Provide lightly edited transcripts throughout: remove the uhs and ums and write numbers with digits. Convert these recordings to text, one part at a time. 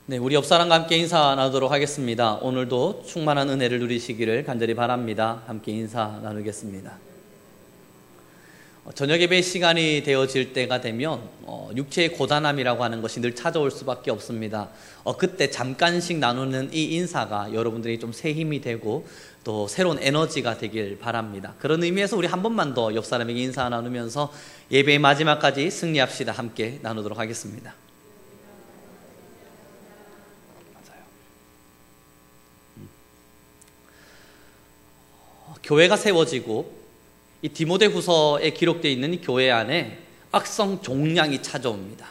네, 우리 옆 사람과 함께 인사 나누도록 하겠습니다. 오늘도 충만한 은혜를 누리시기를 간절히 바랍니다. 함께 인사 나누겠습니다. 저녁 예배 시간이 되어질 때가 되면 육체의 고단함이라고 하는 것이 늘 찾아올 수밖에 없습니다. 그때 잠깐씩 나누는 이 인사가 여러분들이 좀 새 힘이 되고 또 새로운 에너지가 되길 바랍니다. 그런 의미에서 우리 한 번만 더 옆 사람에게 인사 나누면서 예배의 마지막까지 승리합시다. 함께 나누도록 하겠습니다. 교회가 세워지고 이 디모데후서에 기록되어 있는 이 교회 안에 악성 종량이 찾아옵니다.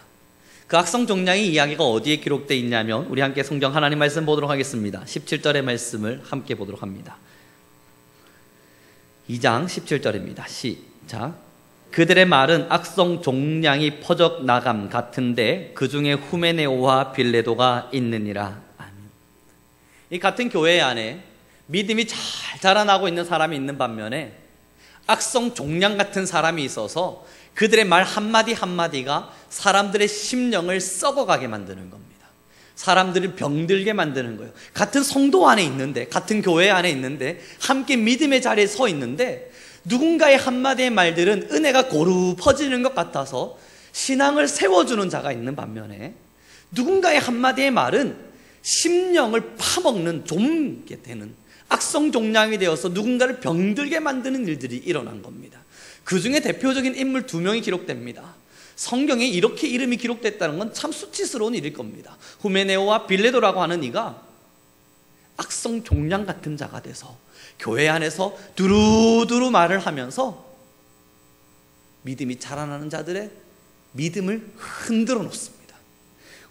그 악성 종량의 이야기가 어디에 기록되어 있냐면 우리 함께 성경 하나님 말씀 보도록 하겠습니다. 17절의 말씀을 함께 보도록 합니다. 2장 17절입니다. 시작. 그들의 말은 악성 종량이 퍼져 나감 같은데 그 중에 후메네오와 빌레도가 있느니라. 아멘. 이 같은 교회 안에 믿음이 잘 자라나고 있는 사람이 있는 반면에 악성 종량 같은 사람이 있어서 그들의 말 한마디 한마디가 사람들의 심령을 썩어가게 만드는 겁니다. 사람들을 병들게 만드는 거예요. 같은 성도 안에 있는데, 같은 교회 안에 있는데, 함께 믿음의 자리에 서 있는데 누군가의 한마디의 말들은 은혜가 고루 퍼지는 것 같아서 신앙을 세워주는 자가 있는 반면에 누군가의 한마디의 말은 심령을 파먹는 좀게 되는 악성 종량이 되어서 누군가를 병들게 만드는 일들이 일어난 겁니다. 그 중에 대표적인 인물 2명이 기록됩니다. 성경에 이렇게 이름이 기록됐다는 건 참 수치스러운 일일 겁니다. 후메네오와 빌레도라고 하는 이가 악성 종량 같은 자가 돼서 교회 안에서 두루두루 말을 하면서 믿음이 자라나는 자들의 믿음을 흔들어 놓습니다.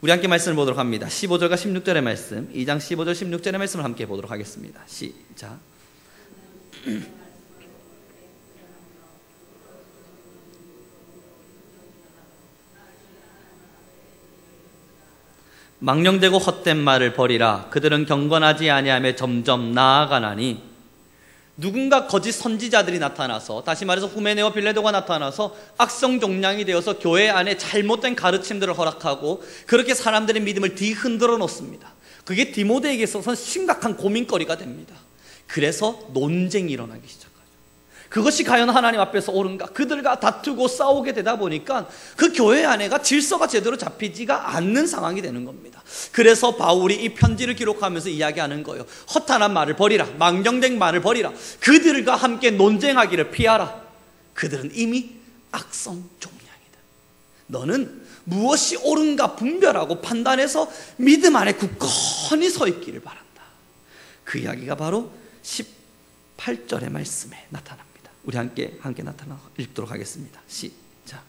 우리 함께 말씀을 보도록 합니다. 15절과 16절의 말씀, 2장 15절 16절의 말씀을 함께 보도록 하겠습니다. 시작. 망령되고 헛된 말을 버리라. 그들은 경건하지 아니하며 점점 나아가나니. 누군가 거짓 선지자들이 나타나서, 다시 말해서 후메네와 빌레도가 나타나서 악성 종량이 되어서 교회 안에 잘못된 가르침들을 허락하고 그렇게 사람들의 믿음을 뒤흔들어 놓습니다. 그게 디모데에게 있어서는 심각한 고민거리가 됩니다. 그래서 논쟁이 일어나기 시작하죠. 그것이 과연 하나님 앞에서 옳은가? 그들과 다투고 싸우게 되다 보니까 그 교회 안에가 질서가 제대로 잡히지가 않는 상황이 되는 겁니다. 그래서 바울이 이 편지를 기록하면서 이야기하는 거예요. 허탄한 말을 버리라. 망령된 말을 버리라. 그들과 함께 논쟁하기를 피하라. 그들은 이미 악성 종량이다. 너는 무엇이 옳은가 분별하고 판단해서 믿음 안에 굳건히 서 있기를 바란다. 그 이야기가 바로 18절의 말씀에 나타납니다. 우리 함께 나타나 읽도록 하겠습니다. 시작.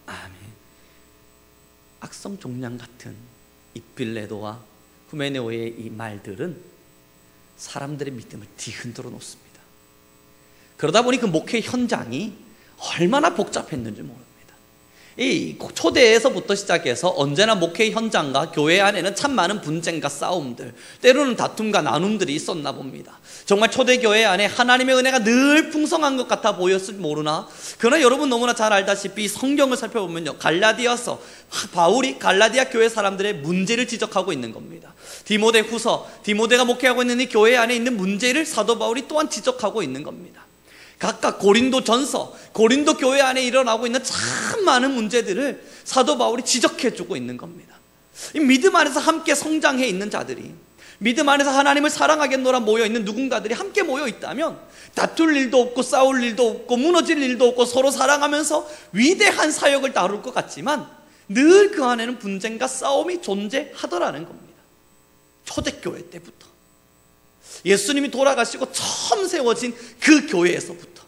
아멘. 악성 종량 같은 이 빌레도와 후메네오의 이 말들은 사람들의 믿음을 뒤흔들어 놓습니다. 그러다 보니 그 목회 현장이 얼마나 복잡했는지 모릅니다. 이 초대에서부터 시작해서 언제나 목회 현장과 교회 안에는 참 많은 분쟁과 싸움들, 때로는 다툼과 나눔들이 있었나 봅니다. 정말 초대교회 안에 하나님의 은혜가 늘 풍성한 것 같아 보였을 모르나, 그러나 여러분 너무나 잘 알다시피 성경을 살펴보면요, 갈라디아서 바울이 갈라디아 교회 사람들의 문제를 지적하고 있는 겁니다. 디모데가 목회하고 있는 이 교회 안에 있는 문제를 사도 바울이 또한 지적하고 있는 겁니다. 각각 고린도 전서, 고린도 교회 안에 일어나고 있는 참 많은 문제들을 사도 바울이 지적해주고 있는 겁니다. 이 믿음 안에서 함께 성장해 있는 자들이, 믿음 안에서 하나님을 사랑하겠노라 모여있는 누군가들이 함께 모여있다면 다툴 일도 없고 싸울 일도 없고 무너질 일도 없고 서로 사랑하면서 위대한 사역을 다룰 것 같지만 늘 그 안에는 분쟁과 싸움이 존재하더라는 겁니다. 초대교회 때부터 예수님이 돌아가시고 처음 세워진 그 교회에서부터.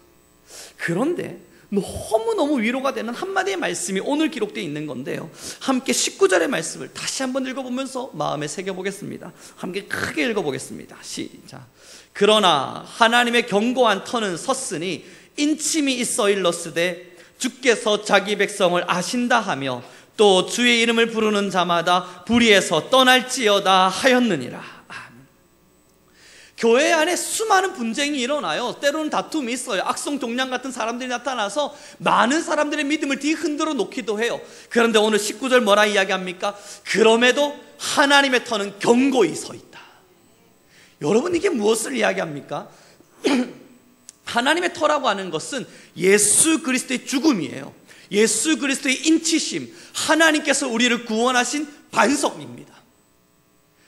그런데 너무너무 위로가 되는 한마디의 말씀이 오늘 기록되어 있는 건데요, 함께 19절의 말씀을 다시 한번 읽어보면서 마음에 새겨보겠습니다. 함께 크게 읽어보겠습니다. 시작. 그러나 하나님의 견고한 터는 섰으니 인침이 있어 일렀으되 주께서 자기 백성을 아신다 하며 또 주의 이름을 부르는 자마다 불의에서 떠날지어다 하였느니라. 교회 안에 수많은 분쟁이 일어나요. 때로는 다툼이 있어요. 악성종양 같은 사람들이 나타나서 많은 사람들의 믿음을 뒤흔들어 놓기도 해요. 그런데 오늘 19절 뭐라 이야기합니까? 그럼에도 하나님의 터는 견고히 서 있다. 여러분, 이게 무엇을 이야기합니까? 하나님의 터라고 하는 것은 예수 그리스도의 죽음이에요. 예수 그리스도의 인치심, 하나님께서 우리를 구원하신 반석입니다.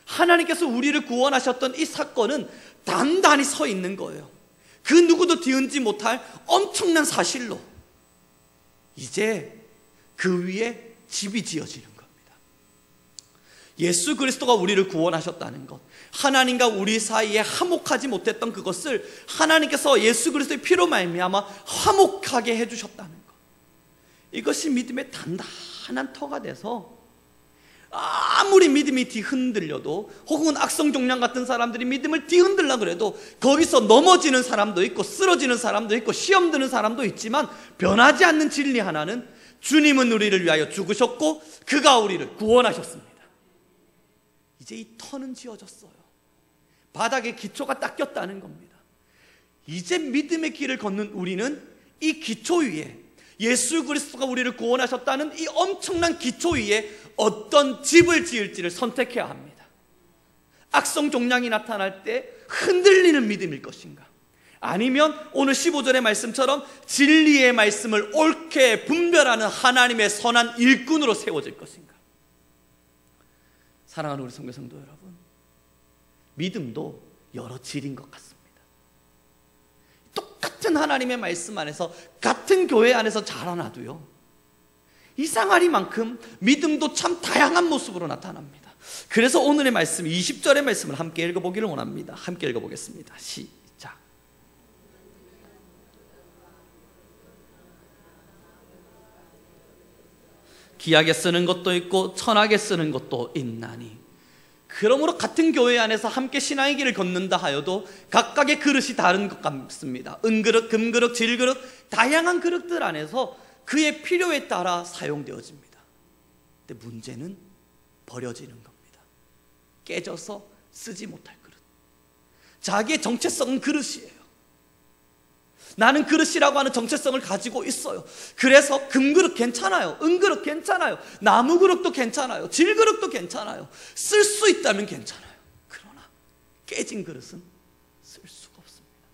하나님께서 우리를 구원하셨던 이 사건은 단단히 서 있는 거예요. 그 누구도 뒤흔지 못할 엄청난 사실로 이제 그 위에 집이 지어지는 겁니다. 예수 그리스도가 우리를 구원하셨다는 것, 하나님과 우리 사이에 화목하지 못했던 그것을 하나님께서 예수 그리스도의 피로 말미암아 화목하게 해주셨다는 것, 이것이 믿음의 단단한 터가 돼서 아무리 믿음이 뒤흔들려도, 혹은 악성종양 같은 사람들이 믿음을 뒤흔들라 그래도 거기서 넘어지는 사람도 있고 쓰러지는 사람도 있고 시험 드는 사람도 있지만, 변하지 않는 진리 하나는 주님은 우리를 위하여 죽으셨고 그가 우리를 구원하셨습니다. 이제 이 터는 지어졌어요. 바닥에 기초가 닦였다는 겁니다. 이제 믿음의 길을 걷는 우리는 이 기초 위에, 예수 그리스도가 우리를 구원하셨다는 이 엄청난 기초 위에 어떤 집을 지을지를 선택해야 합니다. 악성종양이 나타날 때 흔들리는 믿음일 것인가, 아니면 오늘 15절의 말씀처럼 진리의 말씀을 옳게 분별하는 하나님의 선한 일꾼으로 세워질 것인가. 사랑하는 우리 성도 여러분, 믿음도 여러 질인 것 같습니다. 똑같은 하나님의 말씀 안에서, 같은 교회 안에서 자라나도요, 이상하리만큼 믿음도 참 다양한 모습으로 나타납니다. 그래서 오늘의 말씀 20절의 말씀을 함께 읽어보기를 원합니다. 함께 읽어보겠습니다. 시작. 귀하게 쓰는 것도 있고 천하게 쓰는 것도 있나니, 그러므로 같은 교회 안에서 함께 신앙의 길을 걷는다 하여도 각각의 그릇이 다른 것 같습니다. 은그릇, 금그릇, 질그릇, 다양한 그릇들 안에서 그의 필요에 따라 사용되어집니다. 근데 문제는 버려지는 겁니다. 깨져서 쓰지 못할 그릇. 자기의 정체성은 그릇이에요. 나는 그릇이라고 하는 정체성을 가지고 있어요. 그래서 금그릇 괜찮아요, 은그릇 괜찮아요, 나무그릇도 괜찮아요, 질그릇도 괜찮아요, 쓸 수 있다면 괜찮아요. 그러나 깨진 그릇은 쓸 수가 없습니다.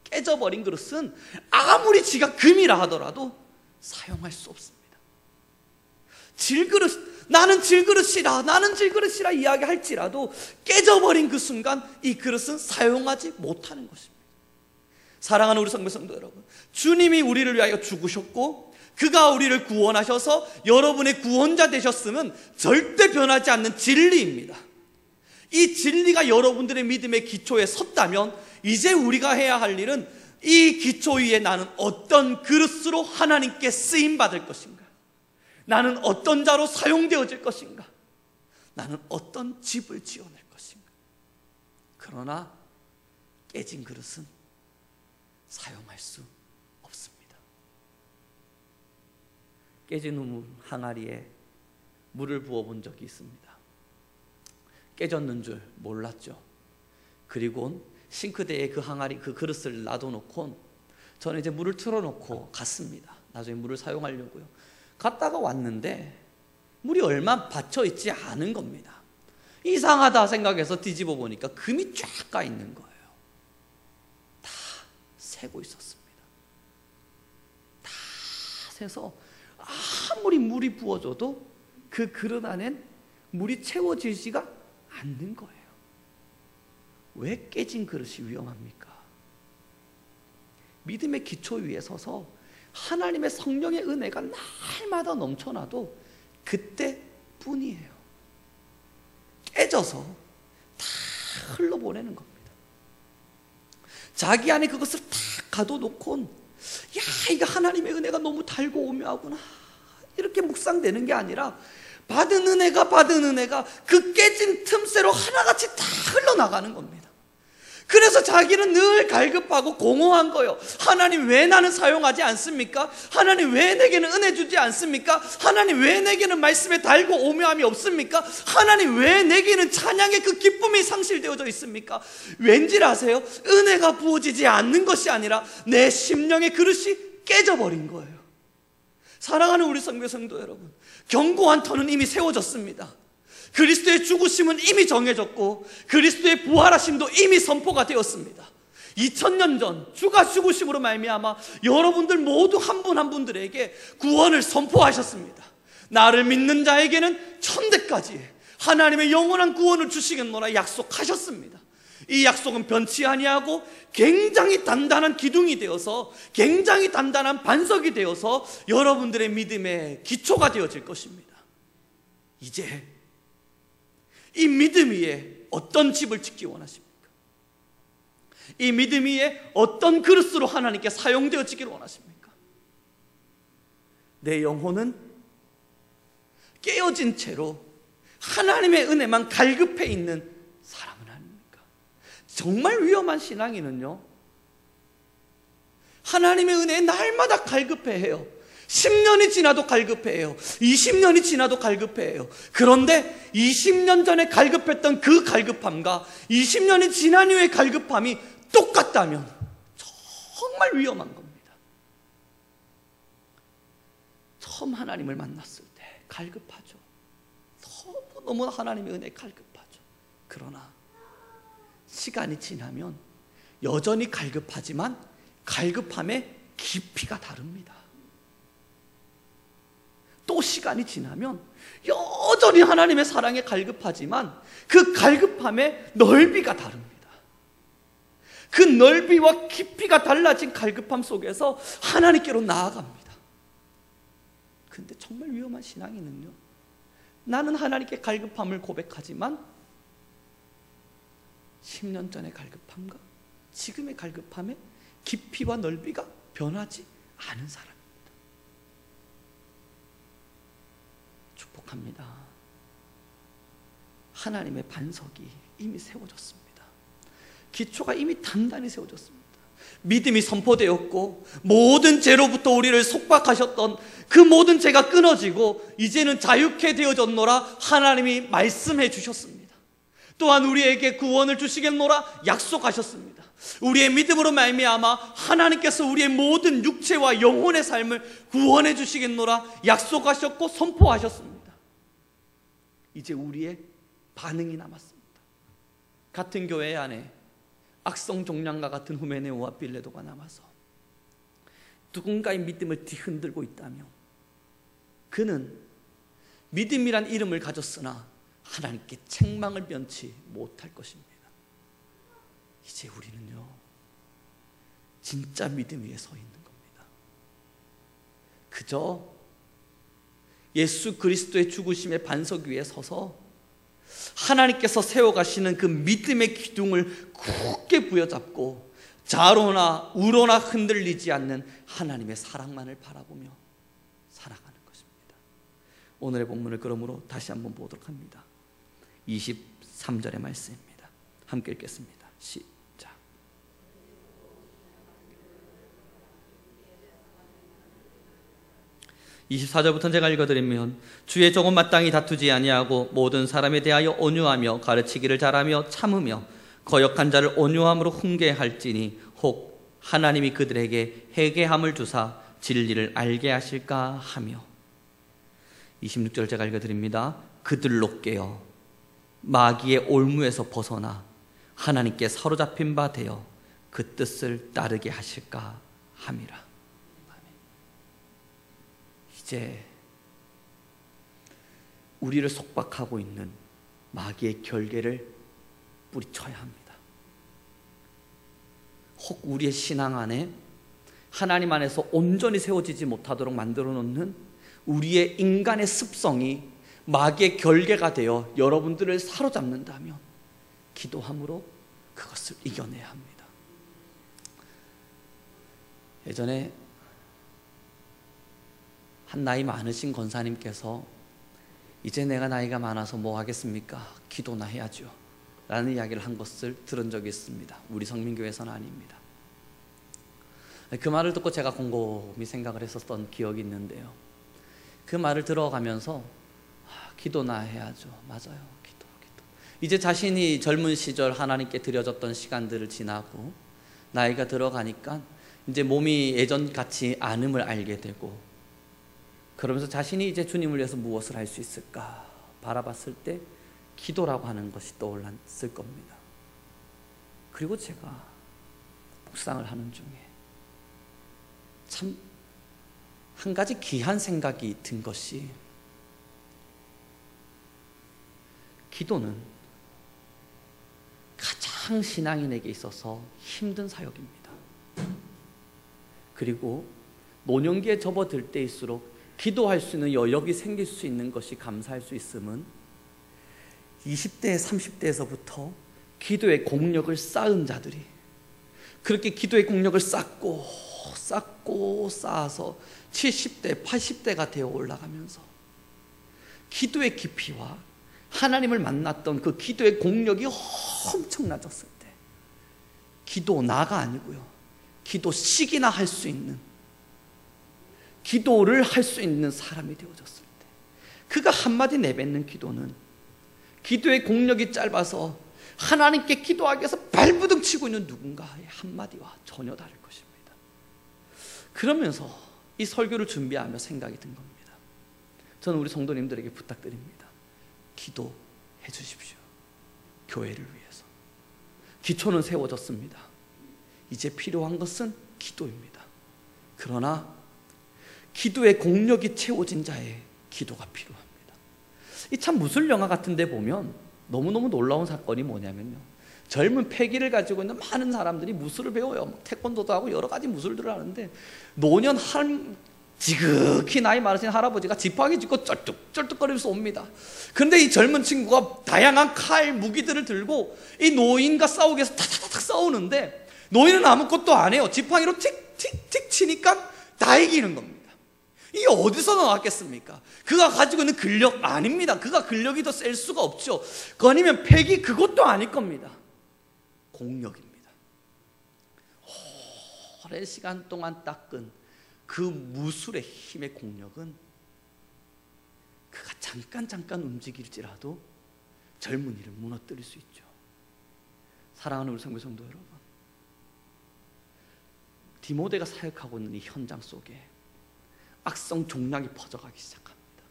깨져버린 그릇은 아무리 지가 금이라 하더라도 사용할 수 없습니다. 질그릇, 나는 질그릇이라 이야기할지라도 깨져버린 그 순간 이 그릇은 사용하지 못하는 것입니다. 사랑하는 우리 성도 여러분, 주님이 우리를 위하여 죽으셨고 그가 우리를 구원하셔서 여러분의 구원자 되셨음은 절대 변하지 않는 진리입니다. 이 진리가 여러분들의 믿음의 기초에 섰다면 이제 우리가 해야 할 일은 이 기초 위에 나는 어떤 그릇으로 하나님께 쓰임받을 것인가, 나는 어떤 자로 사용되어질 것인가, 나는 어떤 집을 지어낼 것인가. 그러나 깨진 그릇은 사용할 수 없습니다. 깨진 항아리에 물을 부어본 적이 있습니다. 깨졌는 줄 몰랐죠. 그리고 싱크대에 그 항아리, 그 그릇을 놔둬놓고 저는 이제 물을 틀어놓고 갔습니다. 나중에 물을 사용하려고요. 갔다가 왔는데 물이 얼마 받쳐있지 않은 겁니다. 이상하다 생각해서 뒤집어 보니까 금이 쫙 까 있는 거예요. 다 새고 있었습니다. 다 새서 아무리 물이 부어져도 그 그릇 안엔 물이 채워지지가 않는 거예요. 왜 깨진 그릇이 위험합니까? 믿음의 기초 위에 서서 하나님의 성령의 은혜가 날마다 넘쳐나도 그때뿐이에요. 깨져서 다 흘러보내는 겁니다. 자기 안에 그것을 다 가둬놓고, 야, 이거 하나님의 은혜가 너무 달고 오묘하구나, 이렇게 묵상되는 게 아니라 받은 은혜가 그 깨진 틈새로 하나같이 다 흘러나가는 겁니다. 그래서 자기는 늘 갈급하고 공허한 거예요. 하나님 왜 나는 사용하지 않습니까? 하나님 왜 내게는 은혜 주지 않습니까? 하나님 왜 내게는 말씀에 달고 오묘함이 없습니까? 하나님 왜 내게는 찬양의 그 기쁨이 상실되어져 있습니까? 왠지 아세요? 은혜가 부어지지 않는 것이 아니라 내 심령의 그릇이 깨져버린 거예요. 사랑하는 우리 성교 성도 여러분, 견고한 터는 이미 세워졌습니다. 그리스도의 죽으심은 이미 정해졌고 그리스도의 부활하심도 이미 선포가 되었습니다. 2000년 전 주가 죽으심으로 말미암아 여러분들 모두 한 분 한 분들에게 구원을 선포하셨습니다. 나를 믿는 자에게는 천대까지 하나님의 영원한 구원을 주시겠노라 약속하셨습니다. 이 약속은 변치 아니하고 굉장히 단단한 기둥이 되어서, 굉장히 단단한 반석이 되어서 여러분들의 믿음의 기초가 되어질 것입니다. 이제 이 믿음 위에 어떤 집을 짓기 원하십니까? 이 믿음 위에 어떤 그릇으로 하나님께 사용되어지기를 원하십니까? 내 영혼은 깨어진 채로 하나님의 은혜만 갈급해 있는 사람은 아닙니까? 정말 위험한 신앙인은요, 하나님의 은혜에 날마다 갈급해해요. 10년이 지나도 갈급해해요. 20년이 지나도 갈급해해요. 그런데 20년 전에 갈급했던 그 갈급함과 20년이 지난 후의 갈급함이 똑같다면 정말 위험한 겁니다. 처음 하나님을 만났을 때 갈급하죠. 너무 하나님의 은혜에 갈급하죠. 그러나 시간이 지나면 여전히 갈급하지만 갈급함의 깊이가 다릅니다. 또 시간이 지나면 여전히 하나님의 사랑에 갈급하지만 그 갈급함의 넓이가 다릅니다. 그 넓이와 깊이가 달라진 갈급함 속에서 하나님께로 나아갑니다. 근데 정말 위험한 신앙인은요, 나는 하나님께 갈급함을 고백하지만 10년 전의 갈급함과 지금의 갈급함의 깊이와 넓이가 변하지 않은 사람입니다. 축복합니다. 하나님의 반석이 이미 세워졌습니다. 기초가 이미 단단히 세워졌습니다. 믿음이 선포되었고 모든 죄로부터 우리를 속박하셨던 그 모든 죄가 끊어지고 이제는 자유케 되어졌노라 하나님이 말씀해 주셨습니다. 또한 우리에게 구원을 주시겠노라 약속하셨습니다. 우리의 믿음으로 말미암아 하나님께서 우리의 모든 육체와 영혼의 삶을 구원해 주시겠노라 약속하셨고 선포하셨습니다. 이제 우리의 반응이 남았습니다. 같은 교회 안에 악성 종량과 같은 후메네오와 빌레도가 남아서 누군가의 믿음을 뒤흔들고 있다면 그는 믿음이란 이름을 가졌으나 하나님께 책망을 면치 못할 것입니다. 이제 우리는요, 진짜 믿음 위에 서 있는 겁니다. 그저 예수 그리스도의 죽으심의 반석 위에 서서 하나님께서 세워가시는 그 믿음의 기둥을 굳게 부여잡고 좌로나 우로나 흔들리지 않는 하나님의 사랑만을 바라보며 살아가는 것입니다. 오늘의 본문을 그러므로 다시 한번 보도록 합니다. 23절의 말씀입니다. 함께 읽겠습니다. 시작. 24절부터 제가 읽어드리면, 주의 종은 마땅히 다투지 아니하고 모든 사람에 대하여 온유하며 가르치기를 잘하며 참으며 거역한 자를 온유함으로 훈계할지니 혹 하나님이 그들에게 회개함을 주사 진리를 알게 하실까 하며. 26절 제가 읽어드립니다. 그들로 깨어 마귀의 올무에서 벗어나 하나님께 사로잡힌 바 되어 그 뜻을 따르게 하실까 함이라. 이제 우리를 속박하고 있는 마귀의 결계를 뿌리쳐야 합니다. 혹 우리의 신앙 안에 하나님 안에서 온전히 세워지지 못하도록 만들어 놓는 우리의 인간의 습성이 마귀의 결계가 되어 여러분들을 사로잡는다면 기도함으로 그것을 이겨내야 합니다. 예전에 한 나이 많으신 권사님께서 이제 내가 나이가 많아서 뭐 하겠습니까? 기도나 해야죠. 라는 이야기를 한 것을 들은 적이 있습니다. 우리 성민교회에서는 아닙니다. 그 말을 듣고 제가 곰곰이 생각을 했었던 기억이 있는데요. 그 말을 들어가면서 기도나 해야죠. 맞아요. 기도. 이제 자신이 젊은 시절 하나님께 드려졌던 시간들을 지나고 나이가 들어가니까 이제 몸이 예전같이 않음을 알게 되고, 그러면서 자신이 이제 주님을 위해서 무엇을 할 수 있을까 바라봤을 때 기도라고 하는 것이 떠올랐을 겁니다. 그리고 제가 묵상을 하는 중에 참 한 가지 귀한 생각이 든 것이, 기도는 가장 신앙인에게 있어서 힘든 사역입니다. 그리고 노년기에 접어들 때일수록 기도할 수 있는 여력이 생길 수 있는 것이 감사할 수 있음은 20대, 30대에서부터 기도의 공력을 쌓은 자들이 그렇게 기도의 공력을 쌓고 쌓아서 70대, 80대가 되어 올라가면서 기도의 깊이와 하나님을 만났던 그 기도의 공력이 엄청나졌을 때, 기도 나가 아니고요, 기도식이나 할 수 있는, 기도를 할 수 있는 사람이 되어졌을 때, 그가 한마디 내뱉는 기도는 기도의 공력이 짧아서 하나님께 기도하기 위해서 발부둥 치고 있는 누군가의 한마디와 전혀 다를 것입니다. 그러면서 이 설교를 준비하며 생각이 든 겁니다. 저는 우리 성도님들에게 부탁드립니다. 기도해 주십시오. 교회를 위해서. 기초는 세워졌습니다. 이제 필요한 것은 기도입니다. 그러나 기도의 공력이 채워진 자의 기도가 필요합니다. 이 참 무술 영화 같은 데 보면 너무너무 놀라운 사건이 뭐냐면요, 젊은 패기를 가지고 있는 많은 사람들이 무술을 배워요. 태권도도 하고 여러 가지 무술들을 하는데, 노년 지극히 나이 많으신 할아버지가 지팡이 짚고 쩔뚝쩔뚝거리면서 옵니다. 그런데 이 젊은 친구가 다양한 칼, 무기들을 들고 이 노인과 싸우기 위해서 탁탁탁 싸우는데, 노인은 아무것도 안 해요. 지팡이로 틱틱틱 치니까 다 이기는 겁니다. 이게 어디서 나왔겠습니까? 그가 가지고 있는 근력 아닙니다. 그가 근력이 더 셀 수가 없죠. 아니면 패기, 그것도 아닐 겁니다. 공력입니다. 오랜 시간 동안 닦은 그 무술의 힘의 공력은 그가 잠깐 움직일지라도 젊은이를 무너뜨릴 수 있죠. 사랑하는 우리 성도 여러분, 디모데가 사역하고 있는 이 현장 속에 악성 종락이 퍼져가기 시작합니다.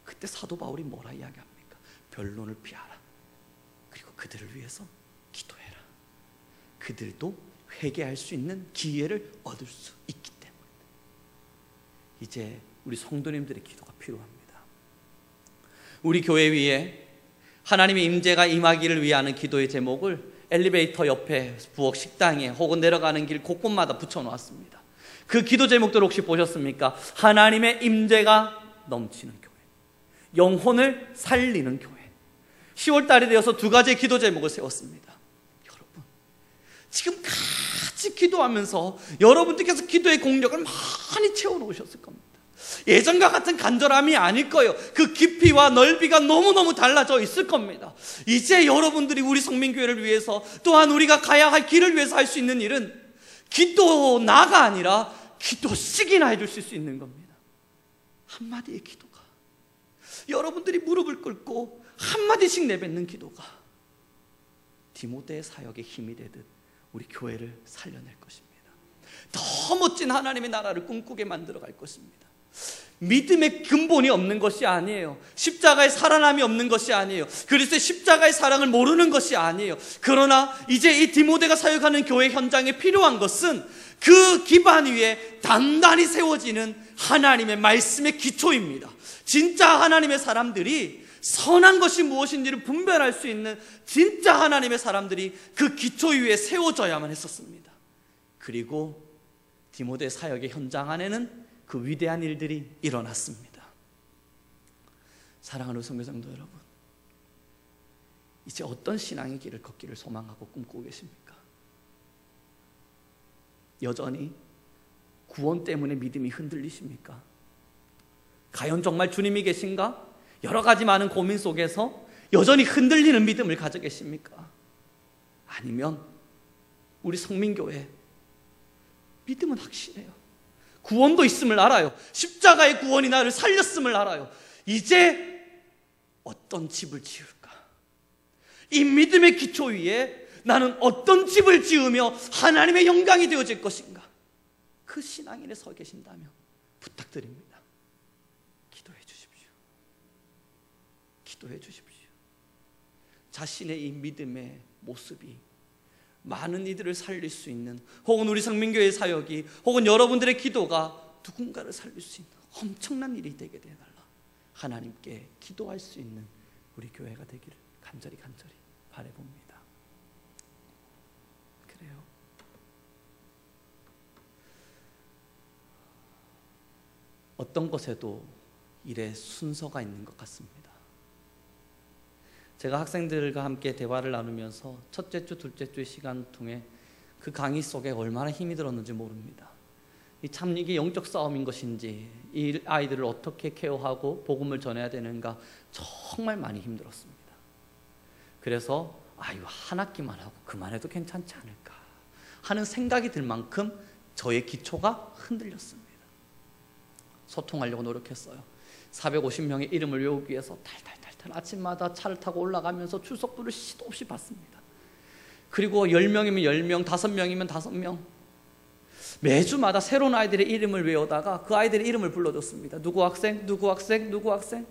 그때 사도 바울이 뭐라 이야기합니까? 변론을 피하라. 그리고 그들을 위해서 기도해라. 그들도 회개할 수 있는 기회를 얻을 수 있기 때문에 이제 우리 성도님들의 기도가 필요합니다. 우리 교회 위에 하나님의 임재가 임하기를 위하는 기도의 제목을 엘리베이터 옆에 부엌 식당에 혹은 내려가는 길 곳곳마다 붙여놓았습니다. 그 기도 제목들 혹시 보셨습니까? 하나님의 임재가 넘치는 교회, 영혼을 살리는 교회. 10월달이 되어서 두 가지의 기도 제목을 세웠습니다. 여러분, 지금 같이 기도하면서 여러분들께서 기도의 공력을 많이 채워놓으셨을 겁니다. 예전과 같은 간절함이 아닐 거예요. 그 깊이와 넓이가 너무너무 달라져 있을 겁니다. 이제 여러분들이 우리 성민교회를 위해서, 또한 우리가 가야 할 길을 위해서 할 수 있는 일은 기도나가 아니라 기도식이나 해줄 수 있는 겁니다. 한마디의 기도가, 여러분들이 무릎을 꿇고 한마디씩 내뱉는 기도가 디모데의 사역에 힘이 되듯 우리 교회를 살려낼 것입니다. 더 멋진 하나님의 나라를 꿈꾸게 만들어갈 것입니다. 믿음의 근본이 없는 것이 아니에요. 십자가의 살아남이 없는 것이 아니에요. 그리스도의 십자가의 사랑을 모르는 것이 아니에요. 그러나 이제 이 디모데가 사역하는 교회 현장에 필요한 것은 그 기반 위에 단단히 세워지는 하나님의 말씀의 기초입니다. 진짜 하나님의 사람들이 선한 것이 무엇인지를 분별할 수 있는 진짜 하나님의 사람들이 그 기초 위에 세워져야만 했었습니다. 그리고 디모데 사역의 현장 안에는 그 위대한 일들이 일어났습니다. 사랑하는 성도 여러분, 이제 어떤 신앙의 길을 걷기를 소망하고 꿈꾸고 계십니까? 여전히 구원 때문에 믿음이 흔들리십니까? 과연 정말 주님이 계신가? 여러 가지 많은 고민 속에서 여전히 흔들리는 믿음을 가져 계십니까? 아니면 우리 성민교회 믿음은 확실해요. 구원도 있음을 알아요. 십자가의 구원이 나를 살렸음을 알아요. 이제 어떤 집을 지을까? 이 믿음의 기초 위에 나는 어떤 집을 지으며 하나님의 영광이 되어질 것인가? 그 신앙인에 서 계신다면 부탁드립니다. 기도해 주십시오. 기도해 주십시오. 자신의 이 믿음의 모습이 많은 이들을 살릴 수 있는, 혹은 우리 성민교회 사역이, 혹은 여러분들의 기도가 누군가를 살릴 수 있는 엄청난 일이 되게 되달라 하나님께 기도할 수 있는 우리 교회가 되기를 간절히 바라봅니다. 그래요. 어떤 것에도 일에 순서가 있는 것 같습니다. 제가 학생들과 함께 대화를 나누면서 첫째 주, 둘째 주의 시간 통해 그 강의 속에 얼마나 힘이 들었는지 모릅니다. 참 이게 영적 싸움인 것인지, 이 아이들을 어떻게 케어하고 복음을 전해야 되는가 정말 많이 힘들었습니다. 그래서 이거 한 학기만 하고 그만해도 괜찮지 않을까 하는 생각이 들 만큼 저의 기초가 흔들렸습니다. 소통하려고 노력했어요. 450명의 이름을 외우기 위해서 탈탈 아침마다 차를 타고 올라가면서 출석부를 시도 없이 봤습니다. 그리고 10명이면 10명, 5명이면 5명, 매주마다 새로운 아이들의 이름을 외우다가 그 아이들의 이름을 불러줬습니다. 누구 학생, 누구 학생, 누구 학생.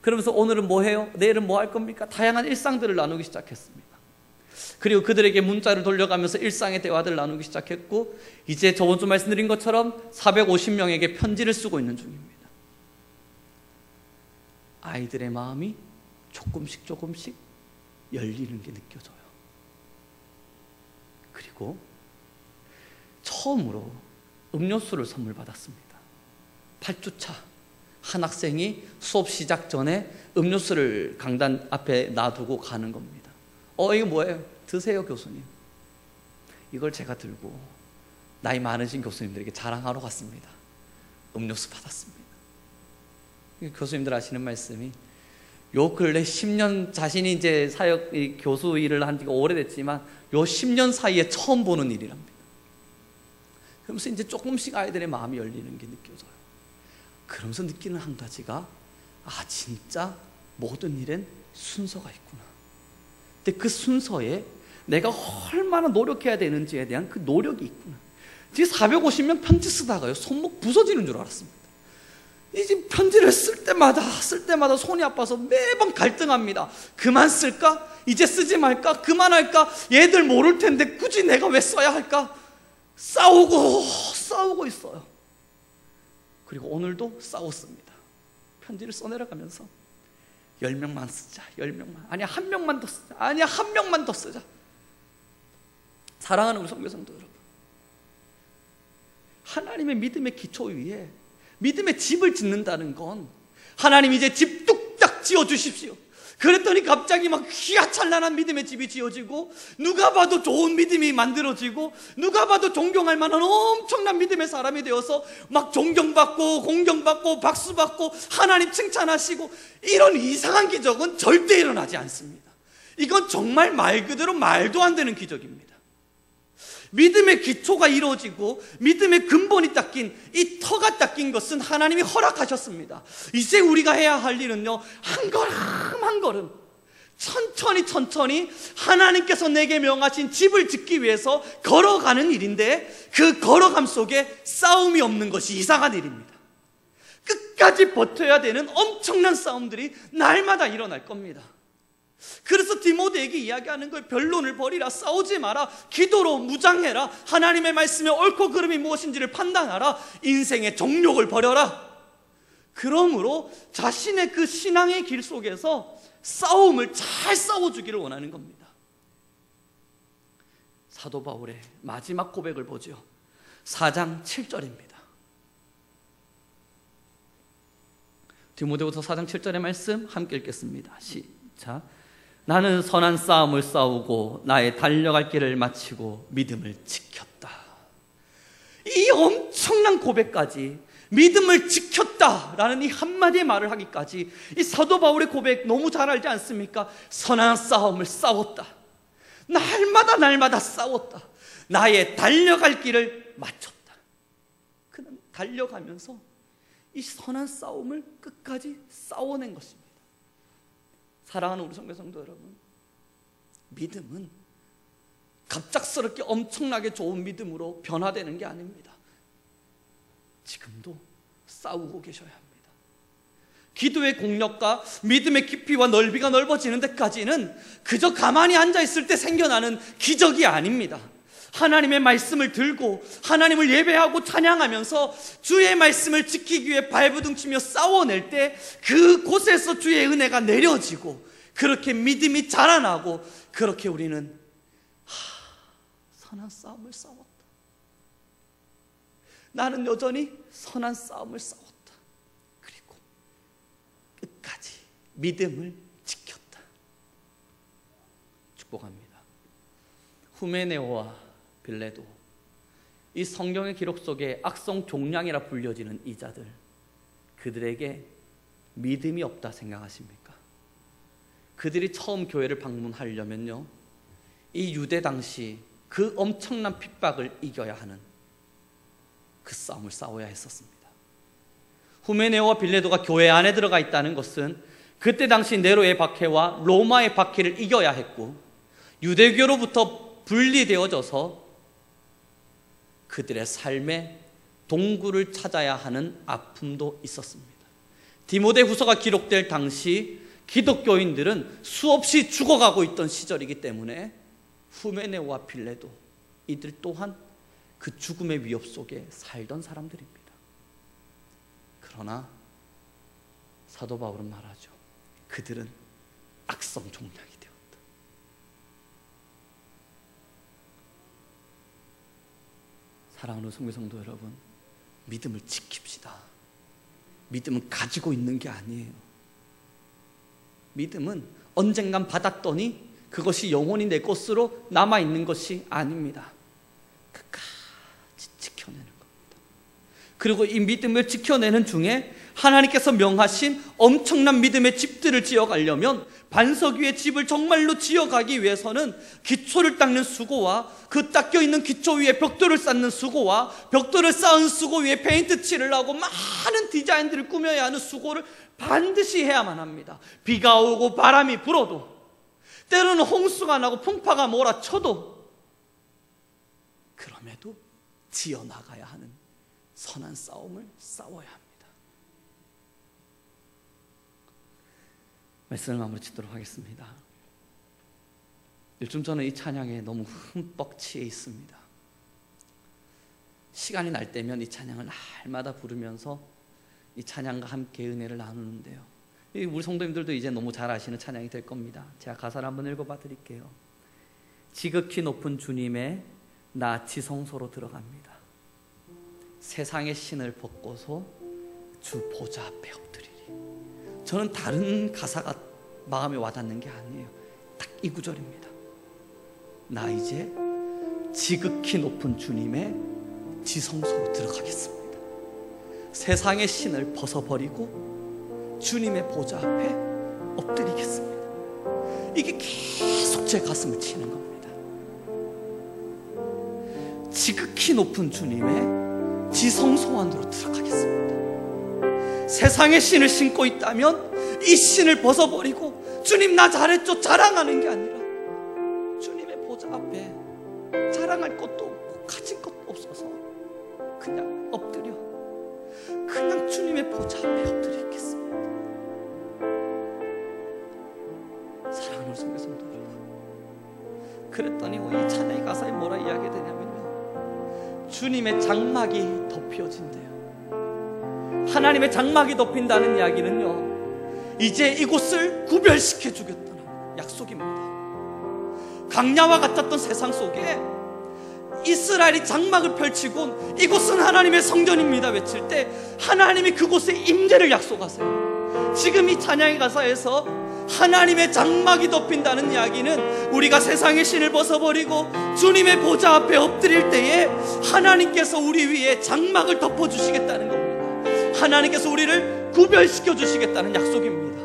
그러면서 오늘은 뭐 해요? 내일은 뭐 할 겁니까? 다양한 일상들을 나누기 시작했습니다. 그리고 그들에게 문자를 돌려가면서 일상의 대화들을 나누기 시작했고, 이제 저번 주 말씀드린 것처럼 450명에게 편지를 쓰고 있는 중입니다. 아이들의 마음이 조금씩 열리는 게 느껴져요. 그리고 처음으로 음료수를 선물 받았습니다. 8주차 한 학생이 수업 시작 전에 음료수를 강단 앞에 놔두고 가는 겁니다. 이게 뭐예요? 드세요, 교수님. 이걸 제가 들고 나이 많으신 교수님들에게 자랑하러 갔습니다. 음료수 받았습니다. 교수님들 하시는 말씀이, 요 근래 10년, 자신이 이제 사역 교수 일을 한 지가 오래됐지만 요 10년 사이에 처음 보는 일이랍니다. 그러면서 이제 조금씩 아이들의 마음이 열리는 게 느껴져요. 그러면서 느끼는 한 가지가, 진짜 모든 일엔 순서가 있구나. 근데 그 순서에 내가 얼마나 노력해야 되는지에 대한 그 노력이 있구나. 뒤에 450명 편지 쓰다가요, 손목 부서지는 줄 알았습니다. 이제 편지를 쓸 때마다 손이 아파서 매번 갈등합니다. 그만 쓸까? 이제 쓰지 말까? 그만할까? 얘들 모를 텐데 굳이 내가 왜 써야 할까? 싸우고 있어요. 그리고 오늘도 싸웠습니다. 편지를 써내려가면서 10명만 쓰자, 10명만. 아니야, 1명만 더 쓰자. 아니야, 1명만 더 쓰자. 사랑하는 우리 성교성도 여러분, 하나님의 믿음의 기초 위에 믿음의 집을 짓는다는 건, 하나님 이제 집 뚝딱 지어주십시오. 그랬더니 갑자기 막 휘하찬란한 믿음의 집이 지어지고, 누가 봐도 좋은 믿음이 만들어지고, 누가 봐도 존경할 만한 엄청난 믿음의 사람이 되어서 막 존경받고 공경받고 박수받고 하나님 칭찬하시고, 이런 이상한 기적은 절대 일어나지 않습니다. 이건 정말 말 그대로 말도 안 되는 기적입니다. 믿음의 기초가 이루어지고 믿음의 근본이 닦인, 이 터가 닦인 것은 하나님이 허락하셨습니다. 이제 우리가 해야 할 일은요, 한 걸음 한 걸음 천천히 하나님께서 내게 명하신 집을 짓기 위해서 걸어가는 일인데, 그 걸어감 속에 싸움이 없는 것이 이상한 일입니다. 끝까지 버텨야 되는 엄청난 싸움들이 날마다 일어날 겁니다. 그래서 디모데에게 이야기하는 거예요. 변론을 버리라, 싸우지 마라, 기도로 무장해라, 하나님의 말씀에 옳고 그름이 무엇인지를 판단하라, 인생의 정욕을 버려라. 그러므로 자신의 그 신앙의 길 속에서 싸움을 잘 싸워주기를 원하는 겁니다. 사도 바울의 마지막 고백을 보죠. 4장 7절입니다. 디모데후서 4장 7절의 말씀 함께 읽겠습니다. 시작. 나는 선한 싸움을 싸우고 나의 달려갈 길을 마치고 믿음을 지켰다. 이 엄청난 고백까지 믿음을 지켰다라는 이 한마디의 말을 하기까지 이 사도 바울의 고백 너무 잘 알지 않습니까? 선한 싸움을 싸웠다. 날마다 싸웠다. 나의 달려갈 길을 마쳤다. 그는 달려가면서 이 선한 싸움을 끝까지 싸워낸 것입니다. 사랑하는 우리 성도 여러분, 믿음은 갑작스럽게 엄청나게 좋은 믿음으로 변화되는 게 아닙니다. 지금도 싸우고 계셔야 합니다. 기도의 공력과 믿음의 깊이와 넓이가 넓어지는 데까지는 그저 가만히 앉아있을 때 생겨나는 기적이 아닙니다. 하나님의 말씀을 들고 하나님을 예배하고 찬양하면서 주의 말씀을 지키기 위해 발부둥치며 싸워낼 때 그곳에서 주의 은혜가 내려지고 그렇게 믿음이 자라나고 그렇게 우리는 선한 싸움을 싸웠다. 나는 여전히 선한 싸움을 싸웠다. 그리고 끝까지 믿음을 지켰다. 축복합니다. 후메네오와 빌레도, 이 성경의 기록 속에 악성 종량이라 불려지는 이 자들, 그들에게 믿음이 없다 생각하십니까? 그들이 처음 교회를 방문하려면요, 이 유대 당시 그 엄청난 핍박을 이겨야 하는 그 싸움을 싸워야 했었습니다. 후메네오와 빌레도가 교회 안에 들어가 있다는 것은 그때 당시 네로의 박해와 로마의 박해를 이겨야 했고, 유대교로부터 분리되어져서 그들의 삶에 동굴을 찾아야 하는 아픔도 있었습니다. 디모데 후서가 기록될 당시 기독교인들은 수없이 죽어가고 있던 시절이기 때문에 후메네오와 빌레도, 이들 또한 그 죽음의 위협 속에 살던 사람들입니다. 그러나 사도 바울은 말하죠. 그들은 악성 종량이 되었다. 사랑하는 성도 여러분, 믿음을 지킵시다. 믿음은 가지고 있는 게 아니에요. 믿음은 언젠간 받았더니 그것이 영원히 내 것으로 남아있는 것이 아닙니다. 끝까지 지켜내는 겁니다. 그리고 이 믿음을 지켜내는 중에 하나님께서 명하신 엄청난 믿음의 집들을 지어가려면, 반석 위에 집을 정말로 지어가기 위해서는 기초를 닦는 수고와 그 닦여있는 기초 위에 벽돌을 쌓는 수고와 벽돌을 쌓은 수고 위에 페인트 칠을 하고 많은 디자인들을 꾸며야 하는 수고를 반드시 해야만 합니다. 비가 오고 바람이 불어도, 때로는 홍수가 나고 풍파가 몰아쳐도, 그럼에도 지어나가야 하는 선한 싸움을 싸워야 합니다. 말씀을 마무리 짓도록 하겠습니다. 요즘 저는 이 찬양에 너무 흠뻑 취해 있습니다. 시간이 날 때면 이 찬양을 날마다 부르면서 이 찬양과 함께 은혜를 나누는데요, 우리 성도님들도 이제 너무 잘 아시는 찬양이 될 겁니다. 제가 가사를 한번 읽어봐 드릴게요. 지극히 높은 주님의 나 지성소로 들어갑니다. 세상의 신을 벗고서 주 보좌 앞에 엎드리리. 저는 다른 가사가 마음에 와닿는 게 아니에요. 딱 이 구절입니다. 나 이제 지극히 높은 주님의 지성소로 들어가겠습니다. 세상의 신을 벗어버리고 주님의 보좌 앞에 엎드리겠습니다. 이게 계속 제 가슴을 치는 겁니다. 지극히 높은 주님의 지성소 안으로 들어가겠습니다. 세상의 신을 신고 있다면 이 신을 벗어버리고 주님 나 잘했죠 자랑하는 게 아니라 주님의 보좌 앞에 자랑할 것도 없고 가진 것도 없어서 그냥 엎드려 그냥 주님의 보좌 앞에 엎드리겠습니다. 사랑하는 성도 여러분, 그랬더니 이 찬양의 가사에 뭐라 이야기되냐면요, 주님의 장막이 덮여진대요. 하나님의 장막이 덮인다는 이야기는요, 이제 이곳을 구별시켜 주겠다는 약속입니다. 강야와 같았던 세상 속에 이스라엘이 장막을 펼치고 이곳은 하나님의 성전입니다 외칠 때 하나님이 그곳에 임재를 약속하세요. 지금 이 찬양의 가사에서 하나님의 장막이 덮인다는 이야기는 우리가 세상의 신을 벗어버리고 주님의 보좌 앞에 엎드릴 때에 하나님께서 우리 위에 장막을 덮어주시겠다는 겁니다. 하나님께서 우리를 구별시켜 주시겠다는 약속입니다.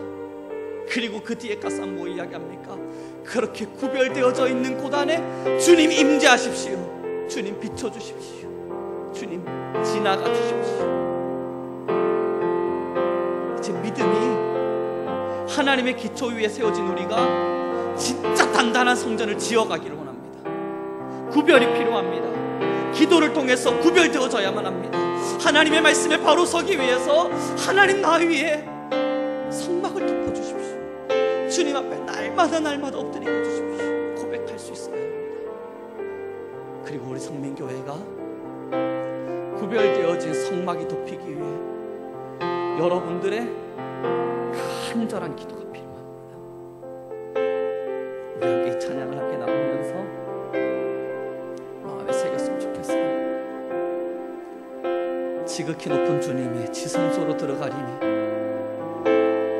그리고 그 뒤에 가서 뭐 이야기합니까? 그렇게 구별되어져 있는 곳 안에 주님 임재하십시오. 주님 비춰주십시오. 주님 지나가 주십시오. 제 믿음이 하나님의 기초 위에 세워진 우리가 진짜 단단한 성전을 지어가기를 원합니다. 구별이 필요합니다. 기도를 통해서 구별되어져야만 합니다. 하나님의 말씀에 바로 서기 위해서 하나님 나 위에 성막을 덮어주십시오. 주님 앞에 날마다 엎드리게 해주십시오. 고백할 수 있어야 합니다. 그리고 우리 성민교회가 구별되어진 성막이 덮이기 위해 여러분들의 간절한 기도가 필요합니다. 우리 함께 이 찬양을 함께 나누면서 마음에 새겼으면 좋겠어요. 지극히 높은 주님의 지성소로 들어가리니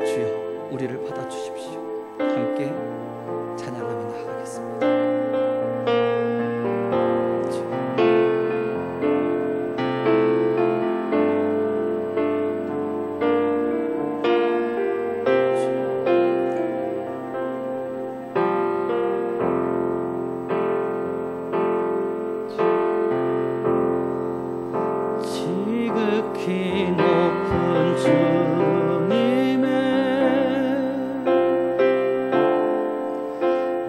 주여 우리를 받아주십시오. 함께 찬양하며 나아가겠습니다. 지극히 높은 주님의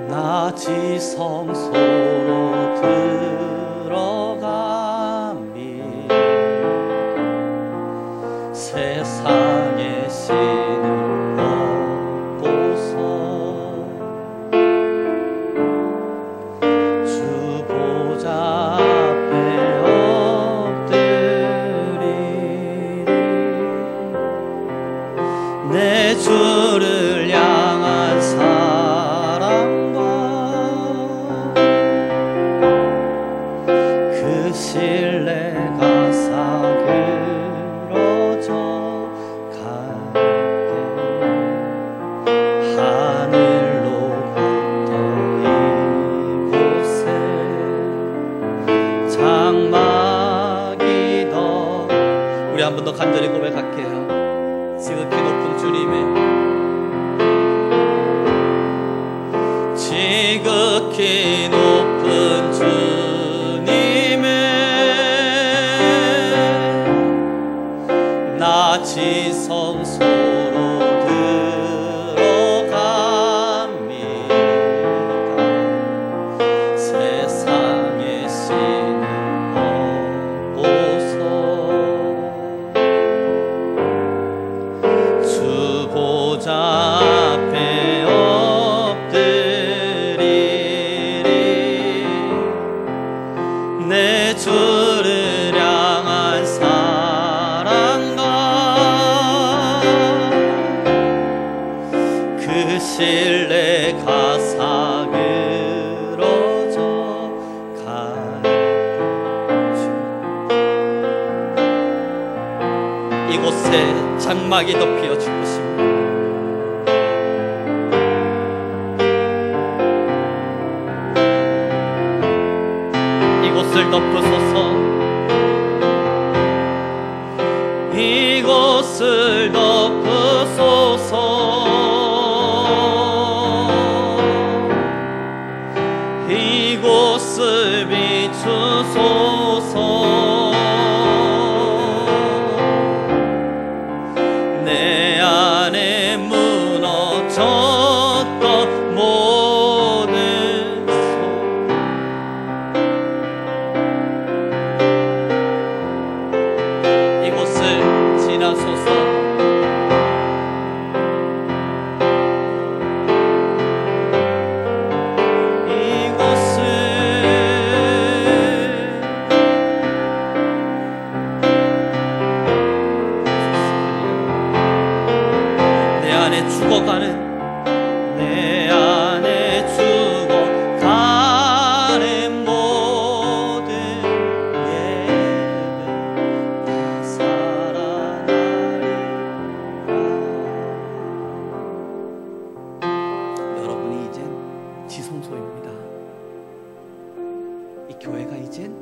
나 지성소로 들어가미 세상의 신을 벗고서 주 보좌 내 주를 향한 사랑과 그 신뢰가 사그러져 갈때 하늘로부터 이곳에 장막이 더 우리 한 번 더 간절히 고백할게요. 지극히 높은 주님의 지극히 높은 주님의 나 지성소로 들어갑니다. 세상의 신을 벗고서 주 보좌 앞에 엎드리리 내 주를 향한 사랑과 그 신뢰가 사그러져 갈 이곳에 장막이 덮여지고 있습니다. 이곳을 덮으소서. 이곳을 덮으소서. 이곳을 비추소서. 내 안에 무너졌던 모든 이곳을 지나소서. 죽어가는 내 안에 죽어가는 모든 예배 다 살아나리라. 여러분이 이젠 지성소입니다. 이 교회가 이젠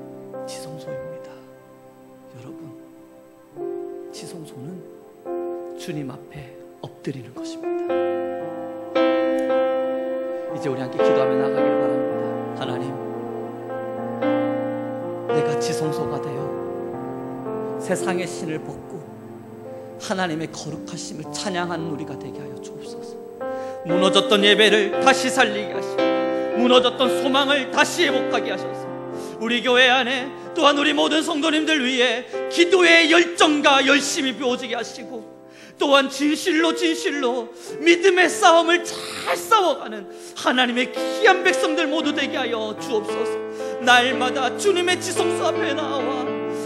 지성소입니다. 여러분 지성소 주님 앞에 엎드리는 것입니다. 이제 우리 함께 기도하며 나가길 바랍니다. 하나님, 내가 지성소가 되어 세상의 신을 벗고 하나님의 거룩하심을 찬양하는 우리가 되게 하여 주옵소서. 무너졌던 예배를 다시 살리게 하시고 무너졌던 소망을 다시 회복하게 하셔서 우리 교회 안에 또한 우리 모든 성도님들 위해 기도의 열정과 열심이 부어지게 하시고 또한 진실로 믿음의 싸움을 잘 싸워가는 하나님의 귀한 백성들 모두 되게 하여 주옵소서. 날마다 주님의 지성소 앞에 나와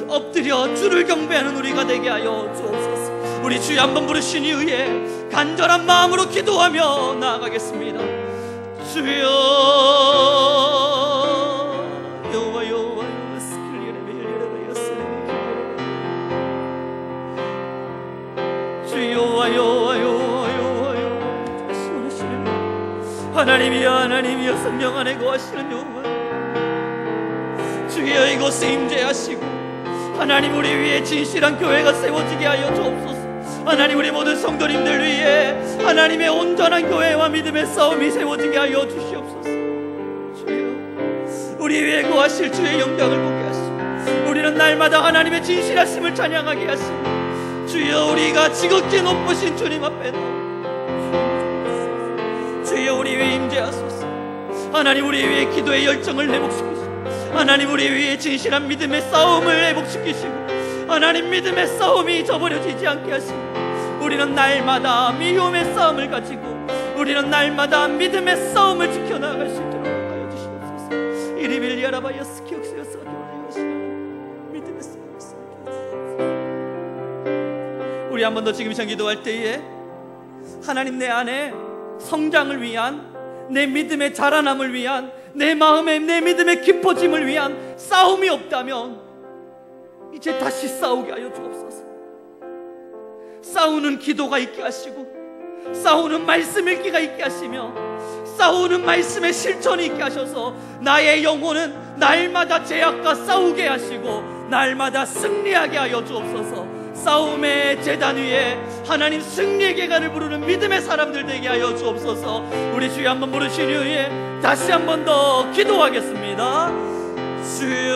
엎드려 주를 경배하는 우리가 되게 하여 주옵소서. 우리 주여 한번 부르시니 의해 간절한 마음으로 기도하며 나아가겠습니다. 주여 여호와 여호와 주여 여호와 하나님이여 성령 안에 거하시는 여호와 주여 이곳에 임재하시고 하나님 우리 위에 진실한 교회가 세워지게 하여 주옵소서. 하나님 우리 모든 성도님들 위해 하나님의 온전한 교회와 믿음의 싸움이 세워지게 하여 주시옵소서. 주여 우리 위에 거하실 주의 영광을 보게 하시고 우리는 날마다 하나님의 진실하심을 찬양하게 하시고 주여 우리가 지극히 높으신 주님 앞에 나오 주여 우리 위에 임재하소서. 하나님 우리 위에 기도의 열정을 회복시키시고 하나님 우리 위에 진실한 믿음의 싸움을 회복시키시고 하나님 믿음의 싸움이 저버려지지 않게 하시고 우리는 날마다 미움의 싸움을 가지고 우리는 날마다 믿음의 싸움을 지켜나갈 수 있도록 하여 주시옵소서. 이리빌리아라바이어스 기억세어서 믿음의 싸움을 싸우게 하소서. 우리 한 번 더 지금 이 시간 기도할 때에 하나님 내 안에 성장을 위한 내 믿음의 자라남을 위한 내 마음의 내 믿음의 깊어짐을 위한 싸움이 없다면 이제 다시 싸우게 하여 주옵소서. 싸우는 기도가 있게 하시고 싸우는 말씀 읽기가 있게 하시며 싸우는 말씀의 실천이 있게 하셔서 나의 영혼은 날마다 죄악과 싸우게 하시고 날마다 승리하게 하여 주옵소서. 싸움의 제단 위에 하나님 승리의 계가를 부르는 믿음의 사람들 되게 하여 주옵소서. 우리 주여 한번 부르시니 의해 다시 한 번 더 기도하겠습니다. 주여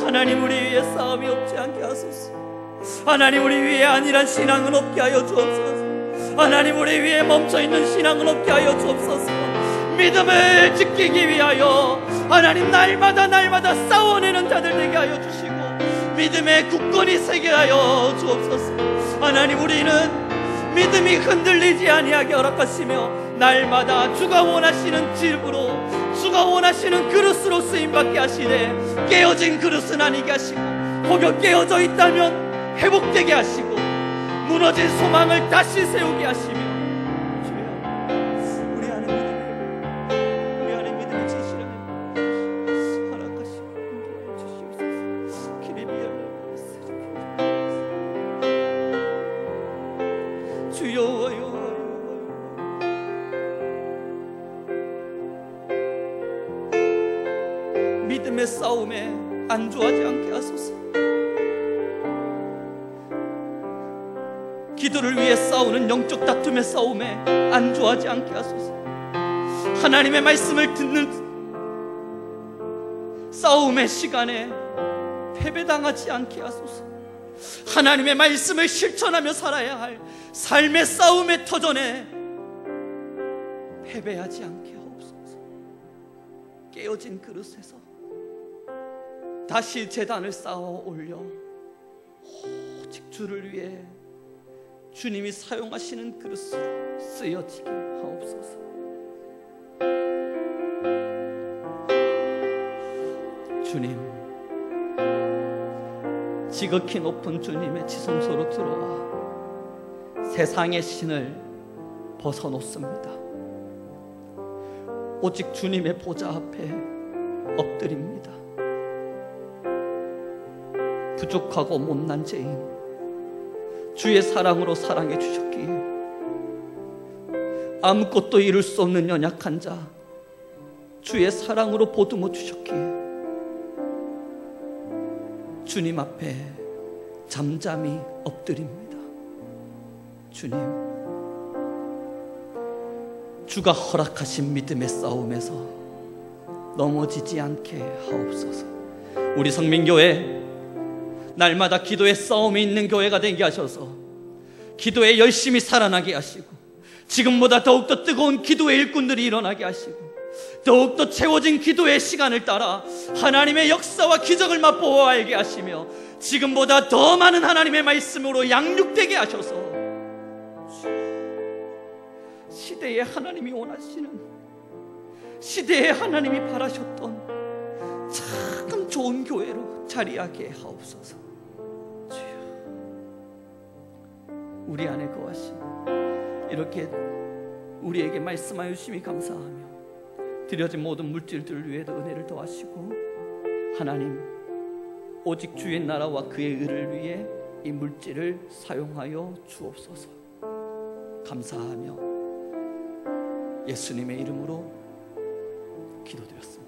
하나님 우리 위에 싸움이 없지 않게 하소서. 하나님 우리 위에 안일한 신앙은 없게 하여 주옵소서. 하나님 우리 위에 멈춰있는 신앙은 없게 하여 주옵소서. 믿음을 지키기 위하여 하나님 날마다 싸워내는 자들 되게 하여 주시고 믿음의 굳건히 세게 하여 주옵소서. 하나님 우리는 믿음이 흔들리지 아니하게 허락하시며 날마다 주가 원하시는 집으로 주가 원하시는 그릇으로 쓰임받게 하시되 깨어진 그릇은 아니게 하시고 혹여 깨어져 있다면 회복되게 하시고 무너진 소망을 다시 세우게 하시며 주여 우리 안에 믿음의 진실을 허락하시고 인도하여 주시옵소서. 주여 믿음의 싸움에 안주하지 않게 하소서. 기도를 위해 싸우는 영적 다툼의 싸움에 안주하지 않게 하소서. 하나님의 말씀을 듣는 싸움의 시간에 패배당하지 않게 하소서. 하나님의 말씀을 실천하며 살아야 할 삶의 싸움의 터전에 패배하지 않게 하옵소서. 깨어진 그릇에서 다시 제단을 쌓아 올려 오직 주를 위해 주님이 사용하시는 그릇으로 쓰여지게 하옵소서. 주님, 지극히 높은 주님의 지성소로 들어와 세상의 신을 벗어놓습니다. 오직 주님의 보좌 앞에 엎드립니다. 부족하고 못난 죄인 주의 사랑으로 사랑해 주셨기에 아무것도 이룰 수 없는 연약한 자 주의 사랑으로 보듬어 주셨기에 주님 앞에 잠잠히 엎드립니다. 주님, 주가 허락하신 믿음의 싸움에서 넘어지지 않게 하옵소서. 우리 성민교회 날마다 기도의 싸움이 있는 교회가 되게 하셔서 기도에 열심히 살아나게 하시고, 지금보다 더욱더 뜨거운 기도의 일꾼들이 일어나게 하시고, 더욱더 채워진 기도의 시간을 따라 하나님의 역사와 기적을 맛보아 알게 하시며, 지금보다 더 많은 하나님의 말씀으로 양육되게 하셔서 시대에 하나님이 원하시는, 시대에 하나님이 바라셨던 참 좋은 교회로 자리하게 하옵소서. 주여, 우리 안에 거하시고 이렇게 우리에게 말씀하여 주심이 감사하며, 드려진 모든 물질들 위에도 은혜를 더하시고, 하나님 오직 주의 나라와 그의 의를 위해 이 물질을 사용하여 주옵소서. 감사하며 예수님의 이름으로 기도드렸습니다.